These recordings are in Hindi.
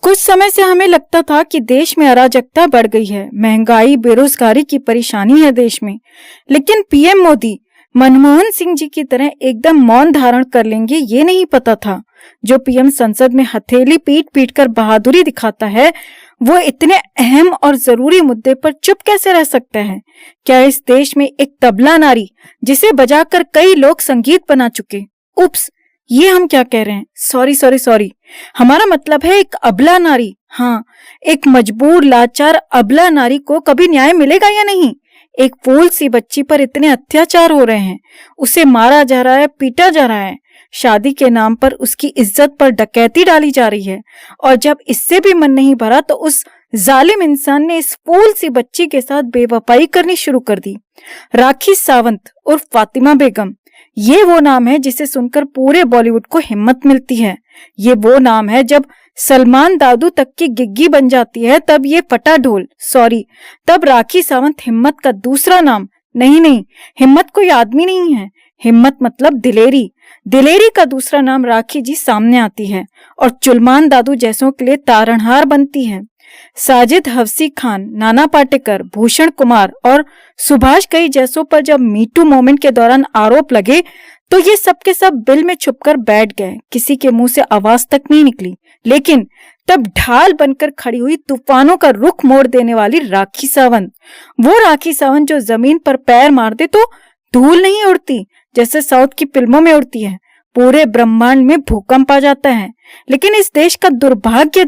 कुछ समय से हमें लगता था कि देश में अराजकता बढ़ गई है, महंगाई, बेरोजगारी की परेशानी है देश में। लेकिन पीएम मोदी मनमोहन सिंह जी की तरह एकदम मौन धारण कर लेंगे, ये नहीं पता था। जो पीएम संसद में हथेली पीट पीट कर बहादुरी दिखाता है, वो इतने अहम और जरूरी मुद्दे पर चुप कैसे रह सकता है? क्या इस देश में एक तबला नारी जिसे बजाकर कई लोग संगीत बना चुके? उप्स, ये हम क्या कह रहे हैं? सॉरी। हमारा मतलब है एक अबला नारी। हाँ, एक मजबूर लाचार अबला नारी को कभी न्याय मिलेगा या नहीं? एक फूल सी बच्ची पर इतने अत्याचार हो रहे हैं, उसे मारा जा रहा है, पीटा जा रहा है, शादी के नाम पर उसकी इज्जत पर डकैती डाली जा रही है। और जब इससे भी मन नहीं भरा तो उस जालिम इंसान ने इस फूल सी बच्ची के साथ बेवफाई करनी शुरू कर दी। राखी सावंत उर्फ फातिमा बेगम, ये वो नाम है जिसे सुनकर पूरे बॉलीवुड को हिम्मत मिलती है। ये वो नाम है जब सलमान दादू तक की गिग्गी बन जाती है, तब ये फटा ढोल तब राखी सावंत हिम्मत का दूसरा नाम। नहीं, हिम्मत कोई आदमी नहीं है, हिम्मत मतलब दिलेरी का दूसरा नाम राखी जी सामने आती है और चुलमान दादू जैसों के लिए तारणहार बनती है। साजिद हफसी खान, नाना पाटेकर, भूषण कुमार और सुभाष कई जैसों पर जब मीटू मूवमेंट के दौरान आरोप लगे तो ये सब के सब बिल में छुपकर बैठ गए, किसी के मुंह से आवाज तक नहीं निकली। लेकिन तब ढाल बनकर खड़ी हुई तूफानों का रुख मोड़ देने वाली राखी सावंत, वो राखी सावंत जो जमीन पर पैर मार दे तो धूल नहीं उड़ती जैसे साउथ की फिल्मों में उड़ती है, पूरे ब्रह्मांड में भूकंप आ जाता है। लेकिन इस देश का दुर्भाग्य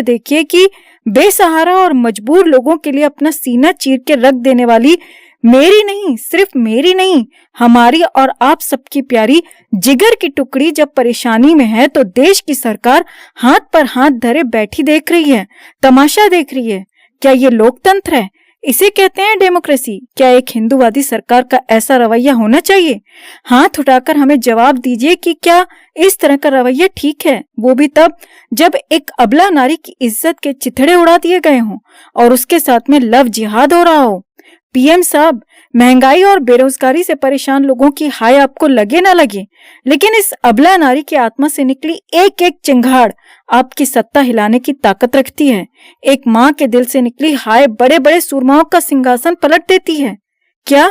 देखिए कि बेसहारा और मजबूर लोगों के लिए अपना सीना चीर के रख देने वाली सिर्फ मेरी नहीं, हमारी और आप सबकी प्यारी जिगर की टुकड़ी जब परेशानी में है तो देश की सरकार हाथ पर हाथ धरे बैठी देख रही है, तमाशा देख रही है। क्या ये लोकतंत्र है? इसे कहते हैं डेमोक्रेसी? क्या एक हिंदूवादी सरकार का ऐसा रवैया होना चाहिए? हाथ उठाकर हमें जवाब दीजिए कि क्या इस तरह का रवैया ठीक है, वो भी तब जब एक अबला नारी की इज्जत के चिथड़े उड़ा दिए गए हों और उसके साथ में लव जिहाद हो रहा हो। पीएम साहब, महंगाई और बेरोजगारी से परेशान लोगों की हाय आपको लगे ना लगे, लेकिन इस अबला नारी की आत्मा से निकली एक एक चिंगाड़ आपकी सत्ता हिलाने की ताकत रखती है। एक माँ के दिल से निकली हाय बड़े बड़े सूरमाओं का सिंहासन पलट देती है। क्या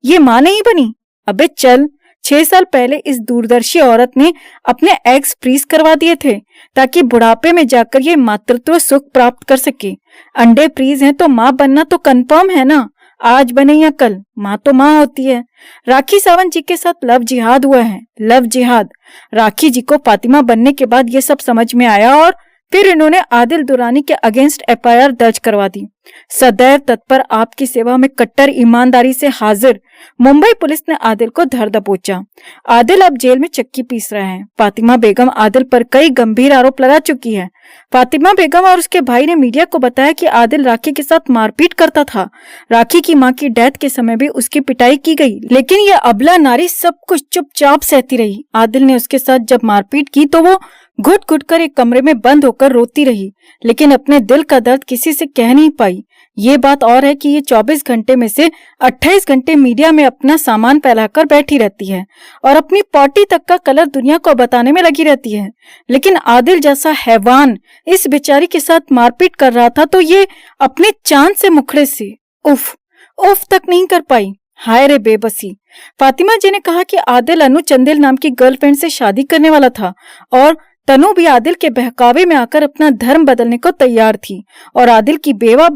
ये माँ नहीं बनी? अबे चल, 6 साल पहले इस दूरदर्शी औरत ने अपने एग्स फ्रीज करवा दिए थे ताकि बुढ़ापे में जाकर ये मातृत्व सुख प्राप्त कर सके। अंडे फ्रीज हैं तो माँ बनना तो कंफर्म है ना, आज बने या कल, माँ तो माँ होती है। राखी सावंत जी के साथ लव जिहाद हुआ है, लव जिहाद। राखी जी को फातिमा बनने के बाद ये सब समझ में आया और फिर इन्होंने आदिल दुरानी के अगेंस्ट एफआईआर दर्ज करवा दी। सदैव तत्पर, आपकी सेवा में कट्टर ईमानदारी से हाजिर मुंबई पुलिस ने आदिल को धर दबोचा। आदिल अब जेल में चक्की पीस रहा है। फातिमा बेगम आदिल पर कई गंभीर आरोप लगा चुकी है। फातिमा बेगम और उसके भाई ने मीडिया को बताया कि आदिल राखी के साथ मारपीट करता था। राखी की मां की डेथ के समय भी उसकी पिटाई की गई, लेकिन यह अबला नारी सब कुछ चुपचाप सहती रही। आदिल ने उसके साथ जब मारपीट की तो वो घुट घुट कर एक कमरे में बंद होकर रोती रही, लेकिन अपने दिल का दर्द किसी से कह नहीं पाई। ये बात और है कि ये 24 घंटे में से 28 घंटे मीडिया में अपना सामान फैलाकर बैठी रहती है और अपनी पॉटी तक का कलर दुनिया को बताने में लगी रहती है। लेकिन आदिल जैसा हैवान इस बेचारी के साथ मारपीट कर रहा था तो ये अपने चांद से मुखड़े से उफ तक नहीं कर पाई। हाय रे बेबसी। फातिमा जी ने कहा कि आदिल अनु चंदेल नाम की गर्लफ्रेंड से शादी करने वाला था और तनु भी आदिल के बहकावे में आकर अपना धर्म बदलने को तैयार थी और आदिल की बीवी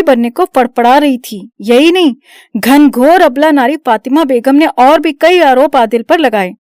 बनने को फड़फड़ा रही थी। यही नहीं, घनघोर अबला नारी फातिमा बेगम ने और भी कई आरोप आदिल पर लगाए।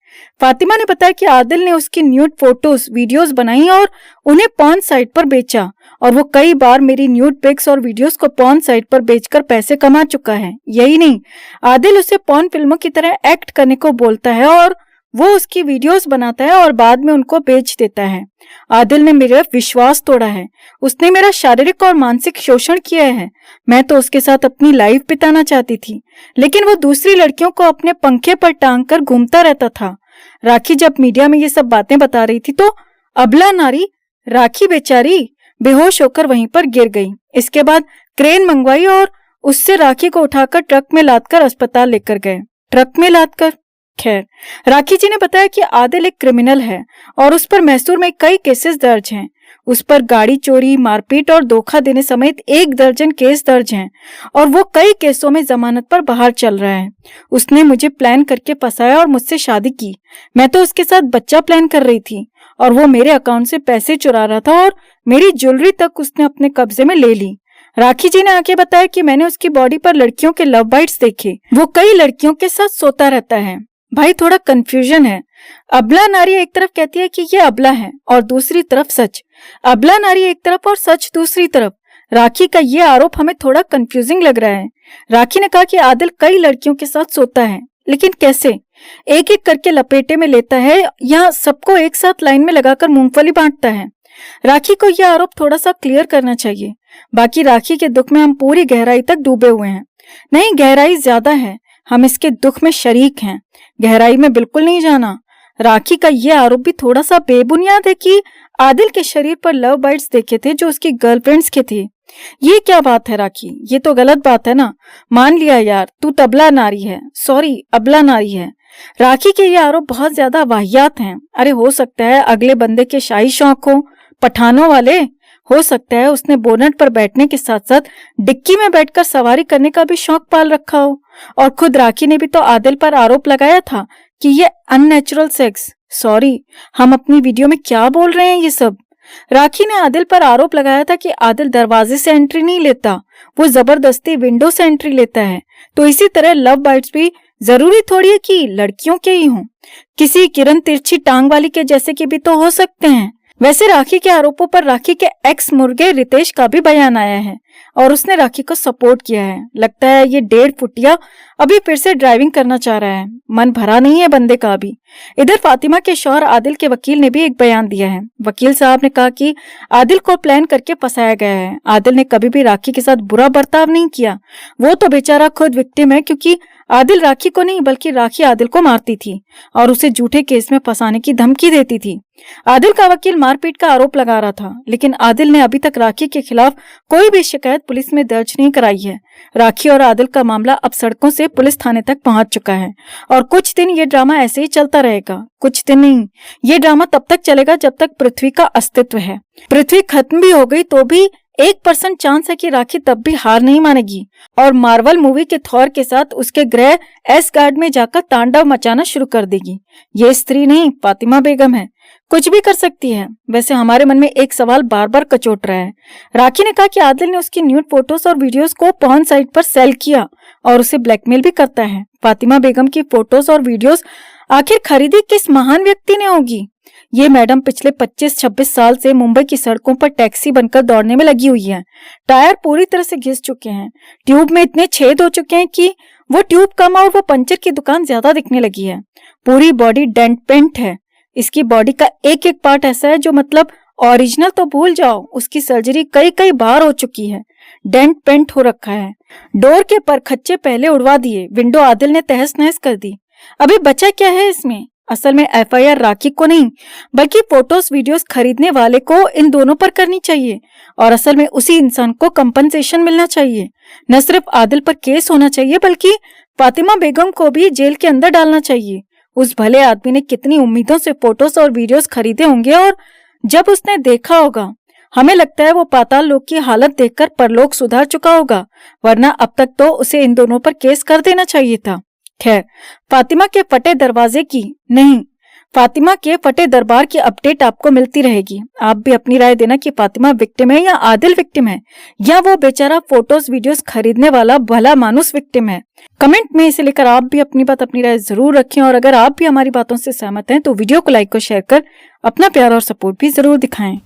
फातिमा ने बताया कि आदिल ने उसकी न्यूड फोटोज वीडियोस बनाई और उन्हें पॉर्न साइट पर बेचा और वो कई बार मेरी न्यूड पिक्स और वीडियोस को पॉर्न साइट पर बेचकर पैसे कमा चुका है। यही नहीं, आदिल उसे पॉर्न फिल्मों की तरह एक्ट करने को बोलता है और वो उसकी वीडियोस बनाता है और बाद में उनको बेच देता है। आदिल ने मेरा विश्वास तोड़ा है, उसने मेरा शारीरिक और मानसिक शोषण किया है। मैं तो उसके साथ अपनी लाइफ बिताना चाहती थी, लेकिन वो दूसरी लड़कियों को अपने पंखे पर टांग कर घूमता रहता था। राखी जब मीडिया में ये सब बातें बता रही थी तो अबला नारी राखी बेचारी बेहोश होकर वहीं पर गिर गई। इसके बाद क्रेन मंगवाई और उससे राखी को उठाकर ट्रक में लादकर अस्पताल लेकर गए। ट्रक में लादकर खैर, राखी जी ने बताया कि आदिल एक क्रिमिनल है और उस पर मैसूर में कई केसेस दर्ज हैं। उस पर गाड़ी चोरी, मारपीट और धोखा देने समेत 1 दर्जन केस दर्ज हैं और वो कई केसों में जमानत पर बाहर चल रहा है। उसने मुझे प्लान करके फंसाया और मुझसे शादी की। मैं तो उसके साथ बच्चा प्लान कर रही थी और वो मेरे अकाउंट से पैसे चुरा रहा था और मेरी ज्वेलरी तक उसने अपने कब्जे में ले ली। राखी जी ने आगे बताया कि मैंने उसकी बॉडी पर लड़कियों के लव बाइट्स देखे। वो कई लड़कियों के साथ सोता रहता है। भाई, थोड़ा कंफ्यूजन है। अबला नारी एक तरफ कहती है कि ये अबला है और दूसरी तरफ सच। अबला नारी एक तरफ और सच दूसरी तरफ। राखी का ये आरोप हमें थोड़ा कंफ्यूजिंग लग रहा है। राखी ने कहा कि आदिल कई लड़कियों के साथ सोता है, लेकिन कैसे? एक एक करके लपेटे में लेता है या सबको एक साथ लाइन में लगाकर मूंगफली बांटता है? राखी को यह आरोप थोड़ा सा क्लियर करना चाहिए। बाकी राखी के दुख में हम पूरी गहराई तक डूबे हुए हैं। नहीं, गहराई ज्यादा है, हम इसके दुख में शरीक हैं। गहराई में बिल्कुल नहीं जाना। राखी का यह आरोप भी थोड़ा सा बेबुनियाद है कि आदिल के शरीर पर लव बाइट्स देखे थे जो उसकी गर्लफ्रेंड्स के थे। ये क्या बात है राखी? ये तो गलत बात है ना। मान लिया यार, तू तबला नारी है, सॉरी अबला नारी है। राखी के ये आरोप बहुत ज्यादा वाहियात हैं। अरे हो सकता है अगले बंदे के शाही शौक हो, पठानों वाले। हो सकता है उसने बोनट पर बैठने के साथ साथ डिक्की में बैठकर सवारी करने का भी शौक पाल रखा हो। और खुद राखी ने भी तो आदिल पर आरोप लगाया था कि ये अननेचुरल सेक्स, सॉरी हम अपनी वीडियो में क्या बोल रहे हैं ये सब। राखी ने आदिल पर आरोप लगाया था कि आदिल दरवाजे से एंट्री नहीं लेता, वो जबरदस्ती विंडो से एंट्री लेता है। तो इसी तरह लव बाइट्स भी जरूरी थोड़ी है कि लड़कियों के ही हों, किसी किरण तिरछी टांग वाली के जैसे के भी तो हो सकते हैं। वैसे राखी के आरोपों पर राखी के एक्स मुर्गे रितेश का भी बयान आया है और उसने राखी को सपोर्ट किया है। लगता है ये 1.5 फुटिया अभी फिर से ड्राइविंग करना चाह रहा है। मन भरा नहीं है बंदे का अभी। इधर फातिमा के शौहर आदिल के वकील ने भी एक बयान दिया है। वकील साहब ने कहा कि आदिल को प्लान करके फंसाया गया है। आदिल ने कभी भी राखी के साथ बुरा बर्ताव नहीं किया। वो तो बेचारा खुद विक्टिम है, क्योंकि आदिल राखी को नहीं बल्कि राखी आदिल को मारती थी और उसे झूठे केस में फंसाने की धमकी देती थी। आदिल का वकील मारपीट का आरोप लगा रहा था, लेकिन आदिल ने अभी तक राखी के खिलाफ कोई भी शिकायत पुलिस में दर्ज नहीं कराई है। राखी और आदिल का मामला अब सड़कों से पुलिस थाने तक पहुंच चुका है और कुछ दिन ये ड्रामा ऐसे ही चलता रहेगा। कुछ दिन नहीं, ये ड्रामा तब तक चलेगा जब तक पृथ्वी का अस्तित्व है। पृथ्वी खत्म भी हो गई तो भी 1% चांस है कि राखी तब भी हार नहीं मानेगी और मार्वल मूवी के थॉर के साथ उसके ग्रह एसगार्ड में जाकर तांडव मचाना शुरू कर देगी। ये स्त्री नहीं, फातिमा बेगम है, कुछ भी कर सकती है। वैसे हमारे मन में एक सवाल बार बार कचोट रहा है। राखी ने कहा कि आदिल ने उसकी न्यूड फोटोज और वीडियोस को पॉर्न साइट पर सेल किया और उसे ब्लैकमेल भी करता है। फातिमा बेगम की फोटोज और वीडियोस आखिर खरीदी किस महान व्यक्ति ने होगी? ये मैडम पिछले 25-26 साल से मुंबई की सड़कों पर टैक्सी बनकर दौड़ने में लगी हुई है। टायर पूरी तरह से घिस चुके हैं, ट्यूब में इतने छेद हो चुके हैं कि वो ट्यूब कम और वो पंचर की दुकान ज्यादा दिखने लगी है। पूरी बॉडी डेंट पेंट है। इसकी बॉडी का एक एक पार्ट ऐसा है जो मतलब ओरिजिनल तो भूल जाओ, उसकी सर्जरी कई कई बार हो चुकी है। डेंट पेंट हो रखा है। डोर के परखच्चे पहले उड़वा दिए, विंडो आदिल ने तहस नहस कर दी। अभी बचा क्या है इसमें? असल में एफआईआर राखी को नहीं बल्कि फोटोज वीडियोस खरीदने वाले को, इन दोनों पर करनी चाहिए और असल में उसी इंसान को कंपनसेशन मिलना चाहिए। न सिर्फ आदिल पर केस होना चाहिए बल्कि फातिमा बेगम को भी जेल के अंदर डालना चाहिए। उस भले आदमी ने कितनी उम्मीदों से फोटोज और वीडियोस खरीदे होंगे और जब उसने देखा होगा, हमें लगता है वो पाताल लोक की हालत देखकर परलोक सुधार चुका होगा, वरना अब तक तो उसे इन दोनों पर केस कर देना चाहिए था। खैर, फातिमा के फटे दरवाजे की नहीं, फातिमा के फटे दरबार की अपडेट आपको मिलती रहेगी। आप भी अपनी राय देना कि फातिमा विक्टिम है या आदिल विक्टिम है, या वो बेचारा फोटोज वीडियोस खरीदने वाला भला मानुस विक्टिम है। कमेंट में इसे लेकर आप भी अपनी बात, अपनी राय जरूर रखें और अगर आप भी हमारी बातों से सहमत हैं तो वीडियो को लाइक और शेयर कर अपना प्यार और सपोर्ट भी जरूर दिखाएं।